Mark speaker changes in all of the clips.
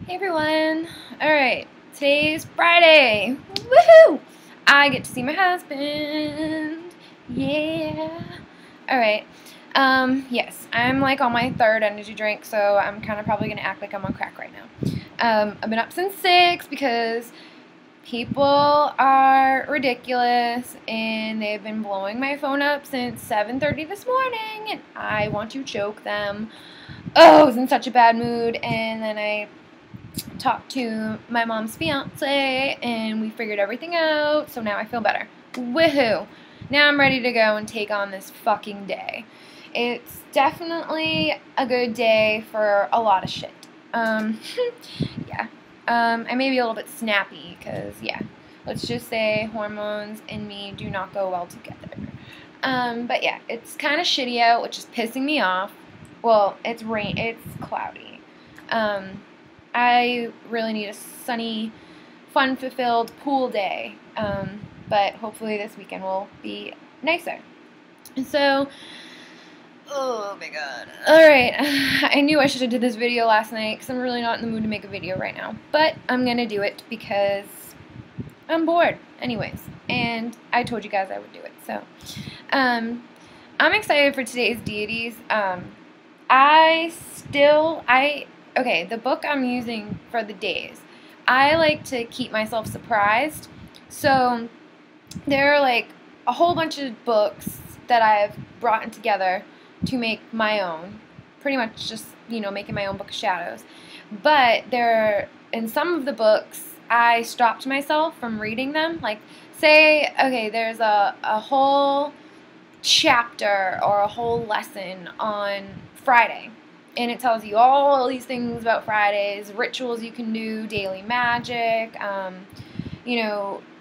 Speaker 1: Hey everyone! Alright, today's Friday! Woohoo! I get to see my husband! Yeah! Alright, yes, I'm like on my third energy drink, so I'm kind of probably going to act like I'm on crack right now. I've been up since 6 because people are ridiculous and they've been blowing my phone up since 7:30 this morning and I want to choke them. Oh, I was in such a bad mood, and then I talked to my mom's fiance and we figured everything out, so now I feel better. Woohoo! Now I'm ready to go and take on this fucking day. It's definitely a good day for a lot of shit. Yeah. I may be a little bit snappy because, yeah, let's just say hormones and me do not go well together. But yeah, it's kind of shitty out, which is pissing me off. Well, it's cloudy. I really need a sunny, fun-fulfilled pool day, but hopefully this weekend will be nicer. So, oh my god. Alright, I knew I should have did this video last night because I'm really not in the mood to make a video right now, but I'm going to do it because I'm bored anyways, and I told you guys I would do it, so. I'm excited for today's deities. Okay, the book I'm using for the days, I like to keep myself surprised. So there are like a whole bunch of books that I've brought together to make my own. Pretty much just, making my own book of shadows. But in some of the books, I stopped myself from reading them. Like, say, okay, there's a whole chapter or a whole lesson on Friday. And it tells you all these things about Fridays, rituals you can do, daily magic,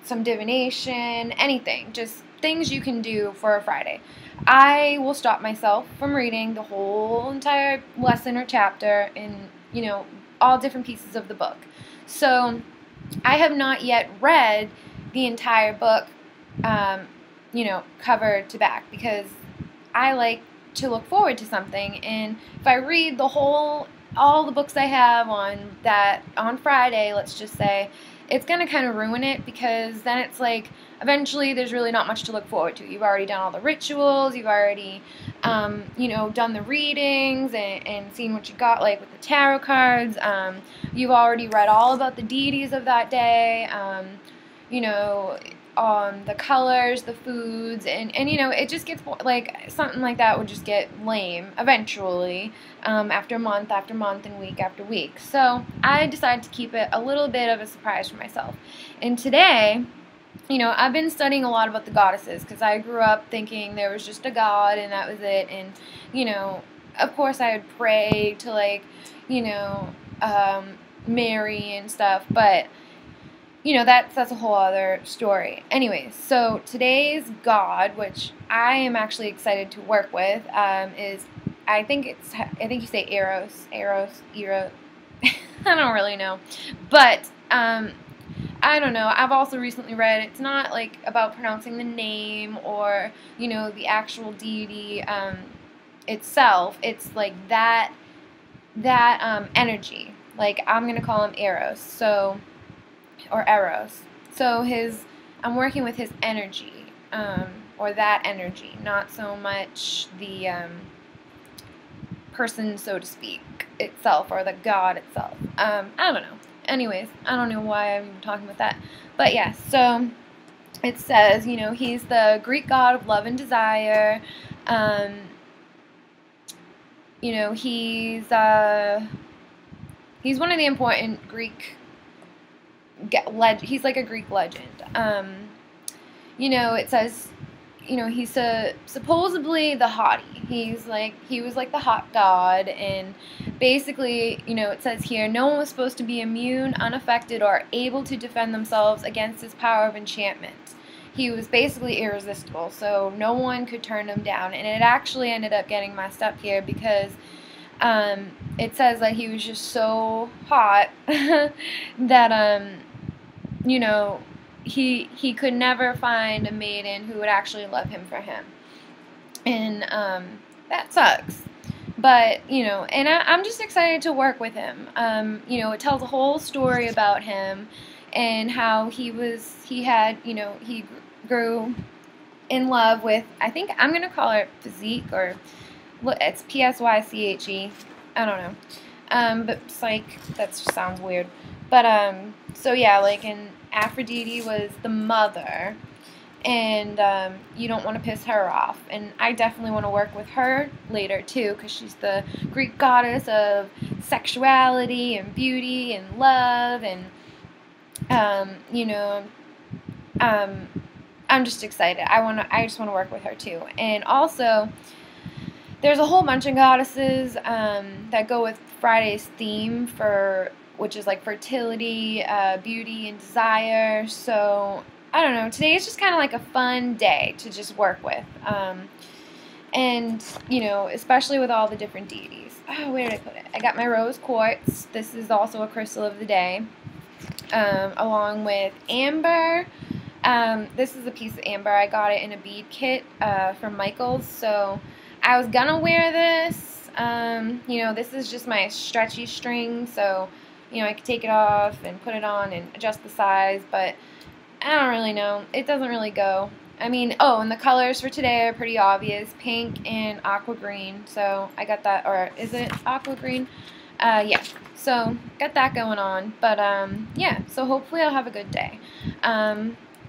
Speaker 1: some divination, anything. Just things you can do for a Friday. I will stop myself from reading the whole entire lesson or chapter in, all different pieces of the book. So I have not yet read the entire book, cover to back, because I like to look forward to something, and if I read all the books I have on Friday, let's just say, it's going to kind of ruin it, because then it's like, eventually there's really not much to look forward to. You've already done all the rituals, you've already, done the readings, and seen what you got, like with the tarot cards, you've already read all about the deities of that day, the colors, the foods, and it just gets, like, something like that would just get lame eventually, after month and week after week. So I decided to keep it a little bit of a surprise for myself. And today, I've been studying a lot about the goddesses, because I grew up thinking there was just a god and that was it, and, of course I would pray to, like, Mary and stuff, but that's a whole other story. Anyways, so today's god, which I am actually excited to work with, is, I think you say Eros, I don't really know, but, I don't know, I've also recently read, it's not, like, about pronouncing the name or, the actual deity, itself, it's, like, that energy, like, I'm gonna call him Eros, so, or Eros. So I'm working with his energy, or that energy, not so much the person, so to speak, itself, or the god itself. I don't know. Anyways, I don't know why I'm even talking about that. But yeah, so it says, he's the Greek god of love and desire. He's one of the important Greek he's like a Greek legend. It says, he's supposedly the hottie. He was like the hot god, and basically, it says here, no one was supposed to be immune, unaffected, or able to defend themselves against his power of enchantment. He was basically irresistible, so no one could turn him down, and it actually ended up getting messed up here, because it says that he was just so hot that, he could never find a maiden who would actually love him for him. And, that sucks. But, you know, and I'm just excited to work with him. You know, it tells a whole story about him and how he had, you know, he grew in love with, I think I'm going to call her physique, or it's Psyche. I don't know. But psych, that just sounds weird. But, so yeah, like, and Aphrodite was the mother, and you don't want to piss her off. And I definitely want to work with her later too, because she's the Greek goddess of sexuality and beauty and love, and you know, I'm just excited. I just want to work with her too. And also, there's a whole bunch of goddesses that go with Friday's theme, which is like fertility, beauty, and desire. So I don't know. Today is just kind of like a fun day to just work with. And, you know, especially with all the different deities. Oh, where did I put it? I got my rose quartz. This is also a crystal of the day. Along with amber. This is a piece of amber. I got it in a bead kit from Michael's. So I was going to wear this. You know, this is just my stretchy string. So, you know, I could take it off and put it on and adjust the size. But I don't really know. It doesn't really go. I mean, oh, and the colors for today are pretty obvious. Pink and aqua green. So I got that, or is it aqua green? Yeah. So got that going on. But, yeah. So hopefully I'll have a good day.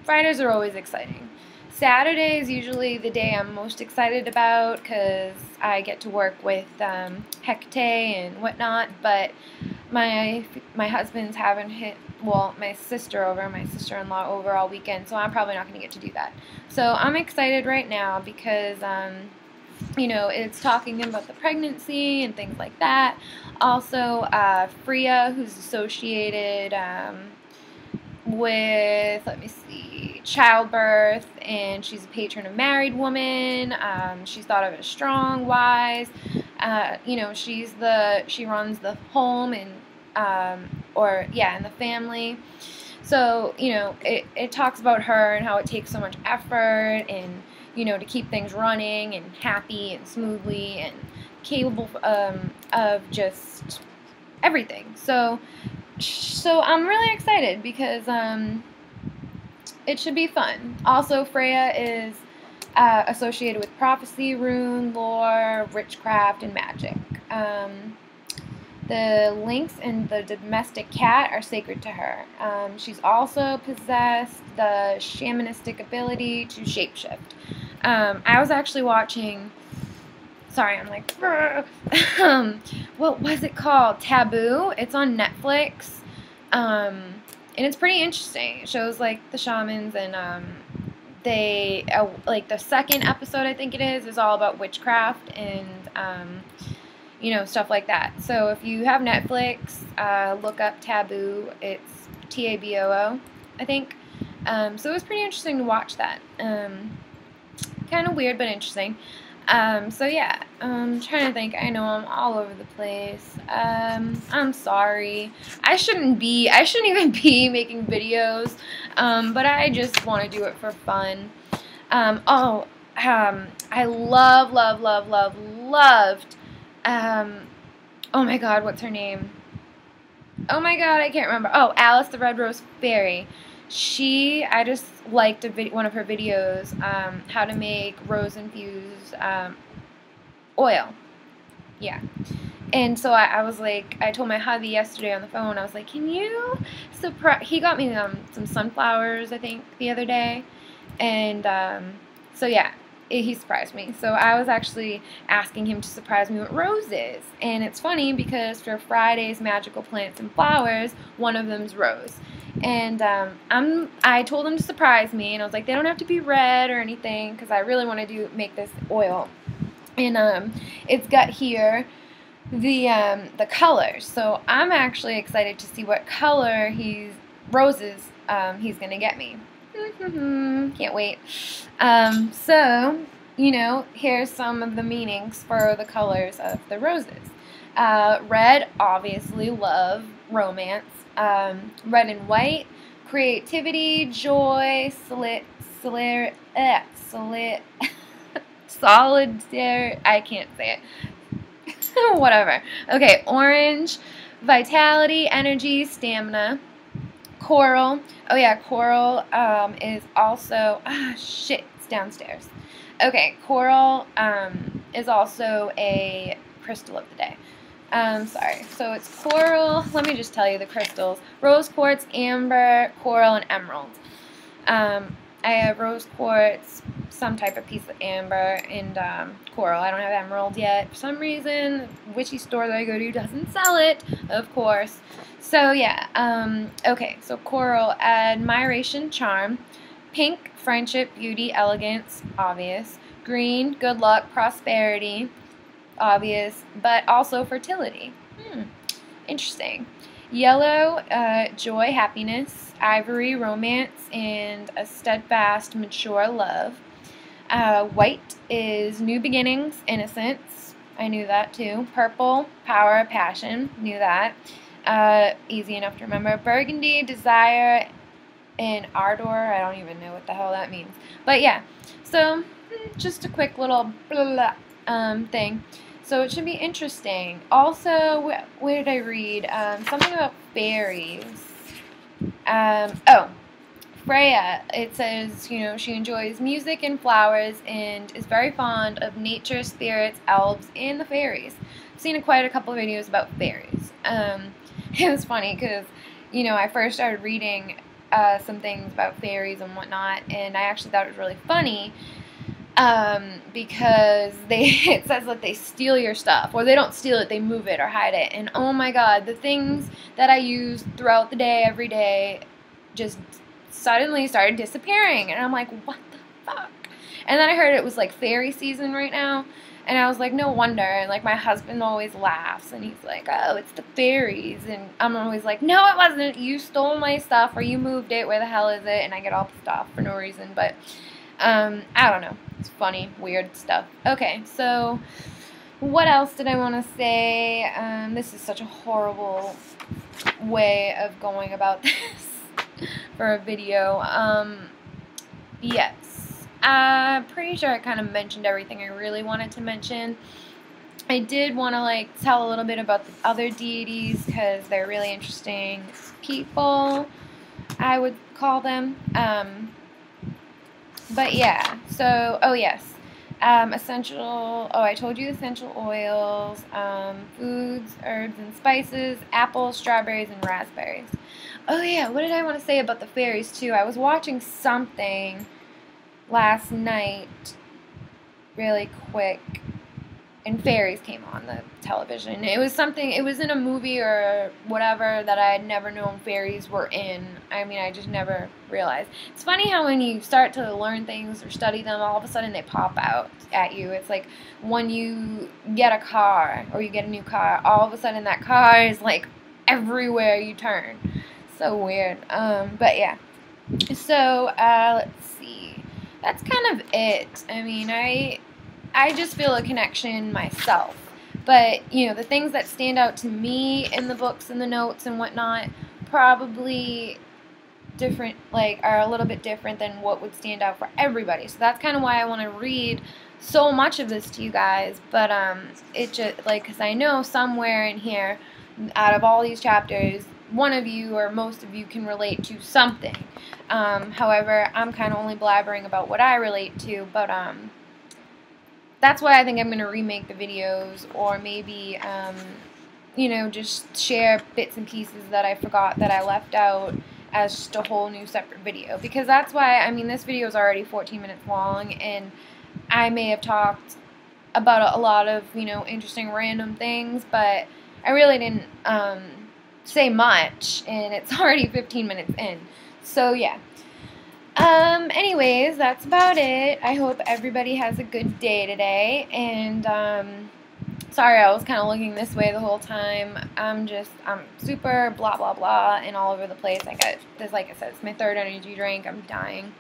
Speaker 1: Fridays are always exciting. Saturday is usually the day I'm most excited about because I get to work with Hecate and whatnot. But my husband's having my sister-in-law over all weekend, so I'm probably not going to get to do that. So I'm excited right now because, you know, it's talking about the pregnancy and things like that. Also, Freya, who's associated with, let me see, childbirth, and she's a patron of married women. She's thought of as strong, wise. You know, she runs the home and in the family. So, you know, it talks about her and how it takes so much effort and, you know, to keep things running and happy and smoothly and capable of just everything. So I'm really excited because it should be fun. Also, Freya is associated with prophecy, rune, lore, witchcraft, and magic. The lynx and the domestic cat are sacred to her. She's also possessed the shamanistic ability to shapeshift. I was actually watching, sorry, I'm like, what was it called? Taboo. It's on Netflix. And it's pretty interesting. It shows like the shamans, and they like the second episode, I think it is all about witchcraft and you know, stuff like that. So if you have Netflix, look up Taboo. It's Taboo, I think. So it was pretty interesting to watch that. Kind of weird, but interesting. So yeah, I'm trying to think. I know I'm all over the place. I'm sorry. I shouldn't even be making videos. But I just want to do it for fun. I loved, oh my god, what's her name? Oh my god, I can't remember. Oh, Alice the Red Rose Fairy. I just liked one of her videos, how to make rose-infused oil. Yeah. And so I was like, I told my hubby yesterday on the phone, I was like, can you he got me some sunflowers, I think, the other day. And so yeah, he surprised me. So I was actually asking him to surprise me with roses. And it's funny because for Friday's magical plants and flowers, one of them's rose. And I told him to surprise me, and I was like, they don't have to be red or anything because I really want to make this oil. And it's got here the colors. So I'm actually excited to see what color roses he's gonna get me. Can't wait. So, you know, here's some of the meanings for the colors of the roses. Red, obviously, love, romance. Red and white, creativity, joy, solid, I can't say it. Whatever. Okay, orange, vitality, energy, stamina. Coral. Oh yeah, coral is also shit, it's downstairs. Okay, coral is also a crystal of the day. Sorry. So it's coral. Let me just tell you the crystals: rose quartz, amber, coral, and emerald. I have rose quartz, some type of piece of amber, and coral. I don't have emerald yet. For some reason, the witchy store that I go to doesn't sell it, of course. So yeah, okay, so coral, admiration, charm. Pink, friendship, beauty, elegance, obvious. Green, good luck, prosperity, obvious, but also fertility. Interesting. Yellow, joy, happiness. Ivory, romance, and a steadfast, mature love. White is new beginnings, innocence. I knew that too. Purple, power, passion. Knew that. Easy enough to remember. Burgundy, desire, and ardor. I don't even know what the hell that means. But yeah, so just a quick little blah, thing. So it should be interesting. Also, where did I read? Something about fairies. Oh, Freya. It says, you know, she enjoys music and flowers and is very fond of nature, spirits, elves, and the fairies. I've seen quite a couple of videos about fairies. It was funny because, you know, I first started reading some things about fairies and whatnot, and I actually thought it was really funny. Because it says that they steal your stuff, or they don't steal it, they move it or hide it, and oh my god, the things that I use throughout the day, every day, just suddenly started disappearing, and I'm like, what the fuck? And then I heard it was like fairy season right now, and I was like, no wonder. And like my husband always laughs, and he's like, oh, it's the fairies, and I'm always like, no, it wasn't, you stole my stuff, or you moved it, where the hell is it? And I get all pissed off for no reason, but I don't know. It's funny, weird stuff. Okay, so what else did I want to say? This is such a horrible way of going about this for a video. Yes, I'm pretty sure I kind of mentioned everything I really wanted to mention. I did want to like tell a little bit about the other deities because they're really interesting people, I would call them. But yeah, so, oh yes, I told you essential oils, foods, herbs and spices, apples, strawberries, and raspberries. Oh yeah, what did I want to say about the fairies too? I was watching something last night, really quick, and fairies came on the television. It was in a movie or whatever that I had never known fairies were in. I mean, I just never realized. It's funny how when you start to learn things or study them, all of a sudden they pop out at you. It's like when you get a car or you get a new car, all of a sudden that car is like everywhere you turn. So weird. But yeah. So, let's see. That's kind of it. I mean, I just feel a connection myself. But, you know, the things that stand out to me in the books and the notes and whatnot probably different, like, are a little bit different than what would stand out for everybody. So that's kind of why I want to read so much of this to you guys. But, it just, like, because I know somewhere in here, out of all these chapters, one of you or most of you can relate to something. However, I'm kind of only blabbering about what I relate to, but, that's why I think I'm going to remake the videos, or maybe, you know, just share bits and pieces that I forgot that I left out as just a whole new separate video. Because that's why, I mean, this video is already 14 minutes long, and I may have talked about a lot of, you know, interesting random things, but I really didn't say much, and it's already 15 minutes in. So, yeah. Anyways, that's about it. I hope everybody has a good day today, and, sorry I was kind of looking this way the whole time. I'm super blah, blah, blah, and all over the place. I got this, like I said, it's my third energy drink. I'm dying.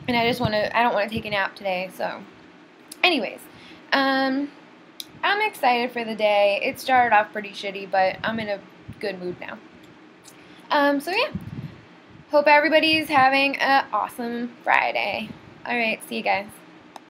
Speaker 1: And I don't want to take a nap today, so. Anyways, I'm excited for the day. It started off pretty shitty, but I'm in a good mood now. So yeah. Hope everybody's having an awesome Friday. Alright, see you guys.